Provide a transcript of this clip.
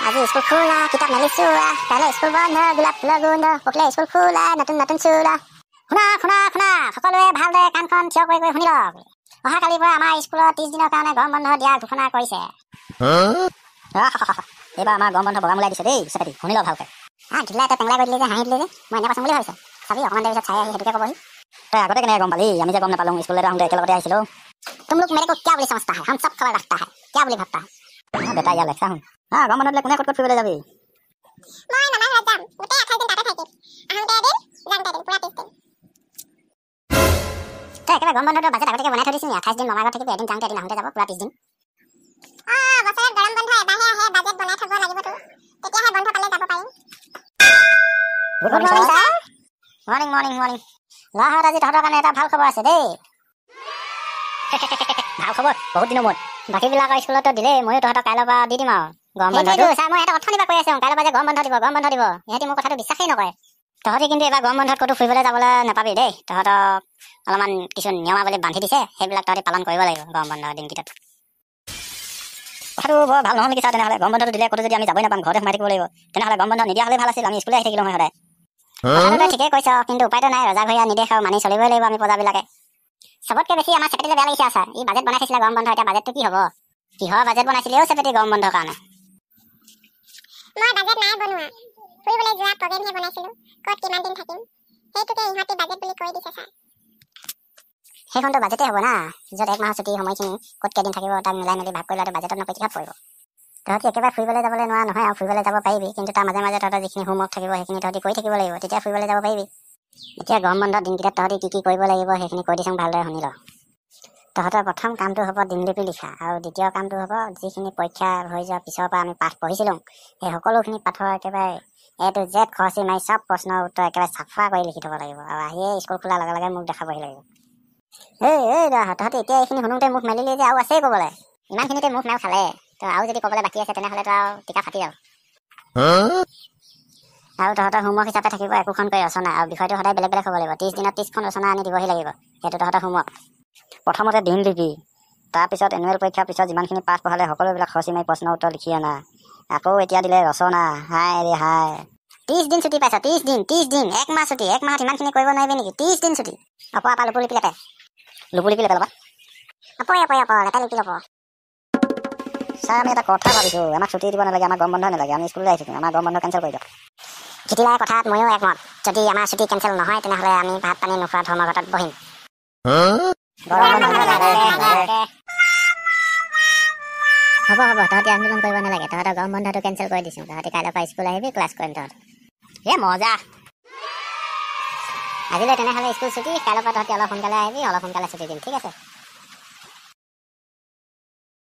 আজি স্কুল খোলা কিতাপ মেলিছো কাইলৈ স্কুল বন্ধ গোলাপ ফুলৰ গোন্ধ পকিলে স্কুল খোলা নতুন নতুন চোলা শুনা শুনা শুনা সকলোৱে ভালদৰে কাণখন থিয় কৰি কৰি শুনি লওক অহা কালিৰ পৰা আমাৰ স্কুলত 30 দিনৰ কাৰণে গৰম বন্ধ দিয়া ঘোষণা কৰিছে এইবাৰ আমাৰ গৰম বন্ধ বগা মূলাই দিছে দেই চেপেটি শুনি লওক ভালকৈ ঢিলাই তই টেংলাই কৰি দিলে যে হাঁহি দিলে যে মই এনে কৈছোঁ বুলি ভাবিছোঁ চাবি অকণমান দেৰি পিছত চাই আহি সেইটোকে ক'বহি তই আগতে কেনেকৈ গম পালি আমি যে গম নাপালোঁ স্কুললৈ আহোঁতে একেলগতে আহিছিলোঁ तुम लोग मेरे को क्या बोली समझता है हम सब खबर रखता है क्या बोली भागता है बेटा यार लेक्सा हूं हां गम बंधले कोने कट फिरले जाबी মই মামা ঘৰত যাম গোটেই 28 দিন তাতে থাকিম আহোঁতে এদিন যাওঁতে এদিন পুৰা 30 দিন তই একেবাৰে গম বন্ধটো বাজেট আগতে বনাই থৈ দিছিস 28 দিন মামা ঘৰত থাকিবি এদিন যাওঁতে এদিন আহোঁতে যাব পুৰা 30 দিন বছৰত গৰম বন্ধ এবাৰহে আহে বাজেট বনাই থব লাগিব তো তেতিয়াহে বন্ধ পালে যাব পাৰিম good morning sir morning morning morning লাহত আজি তহঁতৰ কাৰণে এটা ভাল খবৰ আছে দেই ভাল খবৰ বহুত দিনৰ মূৰত বাকীবিলাকৰ স্কুলতো দিলে ময়ো তহঁতক কাইলৈ পৰা দি দিম আৰু গৰম বন্ধটো ছাৰ মই এটা অথনিবা কৈ আছোঁ কাইলৈ পৰা যে গৰম বন্ধ দিব ইহঁতি মোৰ কথাটো বিশ্বাসেই নকৰে তহঁতি কিন্তু এবাৰ গৰম বন্ধত ক'তো ফুৰিবলৈ যাবলৈ নাপাবি দেই তহঁতক অলপমান কিছু নিয়মাৱলী বান্ধি দিছে সেইবিলাক তহঁতি পালন কৰিব লাগিব গৰম বন্ধৰ দিনকেইটাত কথাটো বৰ ভাল নহয় নেকি ছাৰ তেনেহ'লে গৰম বন্ধটো দিলে ক'তো যদি আমি যাবই নাপাম ঘৰতে সোমাই থাকিব লাগিব তেনেহ'লে গৰম বন্ধ নিদিয়া হ'লে ভাল আছিল আমি স্কুললৈ আহি থাকিলোঁ মই সদায় কথাটো তই ঠিকেই কৈছ কিন্তু উপায়টো নাই ৰজা ঘৰীয়া নিৰ্দেশ আৰু মানি চলিবই লাগিব আমি প্ৰজাবিলাকে सबतके बेसी আমাৰ চেপেটিলে বেয়া লাগিছে আছা ই বাজেট বনাই থৈছিলে গৰম বন্ধ এটা বাজেটটো কি হ'ব কিহৰ বাজেট বনাইছিলেও চেপেটি গৰম বন্ধৰ কাৰণে মই বাজেট নাই বনোৱা ফুৰিবলৈ যোৱা প্ৰগ্ৰামহে বনাইছিলো ক'ত কিমান দিন থাকিম সেইটোকে ইহঁতি বাজেট বুলি কৈ দিছে ছাৰ সেইখনতো বাজেটে হ'ব না য'ত এক মাহৰ ছুটি সময়খিনি ক'ত কেইদিন থাকিব তাক মিলাই মেলি ভাগ কৰি লোৱাটো বাজেটত নকৈ কিহত পৰিব তহঁতি একেবাৰে ফুৰিবলৈ যাবলৈ নোৱাৰা নহয় আৰু ফুৰিবলৈ যাব পাৰিবি কিন্তু তাৰ মাজে মাজে তহঁতৰ যিখিনি হোমৱৰ্ক থাকিব সেইখিনি তহঁতি কৰি থাকিব লাগিব তেতিয়া ফুৰিবলৈ যাব পাৰিবি এতিয়া গৰম বন্ধৰ দিনকেইটাত তহঁতি কি কৰিব লাগিব সেইখিনি কৈ দিছোঁ ভালদৰে শুনি ল তহঁতৰ প্ৰথম কামটো হ'ব দিনলিপি লিখা আৰু দ্বিতীয় কামটো হ'ব যিখিনি পৰীক্ষা হৈ যোৱাৰ পিছৰ পৰা আমি পাঠ পঢ়িছিলোঁ সেই সকলোখিনি পাঠৰ একেবাৰে A to Z খৰচি মাৰি চব প্ৰশ্নৰ উত্তৰ একেবাৰে চাফা কৰি লিখি থ'ব লাগিব আৰু আহিয়ে স্কুল খোলাৰ লগে লগে মোক দেখাবহি লাগিব তহঁতি এতিয়া এইখিনি শুনোতে মুখ মেলিলি যে আৰু আছেই ক'বলৈ ইমানখিনিতে মুখ মেল খালে তো আৰু যদি ক'বলৈ বাকী আছে তেনেহ'লেতো আৰু টিকা ফাটি যাব আৰু তহঁতৰ হোমৱৰ্ক হিচাপে থাকিব একোখনকৈ ৰচনা আৰু বিষয়টো সদায় বেলেগ বেলেগ হ'ব লাগিব 30 দিনত 30খন ৰচনা আনি দিবহি লাগিব সেইটো তহঁতৰ হোমৱৰ্ক প্ৰথমতে দিনলিপি তাৰপিছত এনুৱেল পৰীক্ষাৰ পিছত যিমানখিনি পাঠ পঢ়ালে সকলোবিলাক খৰচি মাৰি প্ৰশ্ন উত্তৰ লিখি অনা আকৌ এতিয়া দিলে ৰচনা হাই ৰে হাই 30 দিন ছুটি পাইছ 30 দিন এক মাহ ছুটি এক মাহত ইমানখিনি কৰিব নোৱাৰিবি নেকি 30 দিন ছুটি আকৌ আপা লুপুলিপি লেপে ল'বা আপই লেপে লিপি ল'ব ছাৰ আমি এটা কথা ভাবিছোঁ আমাক ছুটি দিব নালাগে আমাক গৰম বন্ধ নালাগে আমি স্কুললৈ আহি থাকিম আমাৰ গৰম বন্ধ কেঞ্চেল কৰি দিয়ক চিঠিলাৰ কথাত ময়ো একমত যদি আমাৰ ছুটি কেঞ্চেল নহয় তেনেহ'লে আমি ভাত পানী নোখোৱা ধৰ্মঘটত বহিম হ'ব তহঁতি আন্দোলন কৰিব নালাগে তহঁতৰ গৰম বন্ধটো কেঞ্চেল কৰি দিছোঁ তহঁতি কাইলৈ পৰা স্কুল আহিবি ক্লাছ কৰিম তহঁত মজা আজিলৈ তেনেহ'লে স্কুল ছুটি কাইলৈ পৰা তহঁতি অলপ সোনকালে আহিবি অলপ সোনকালে ছুটি দিম ঠিক আছে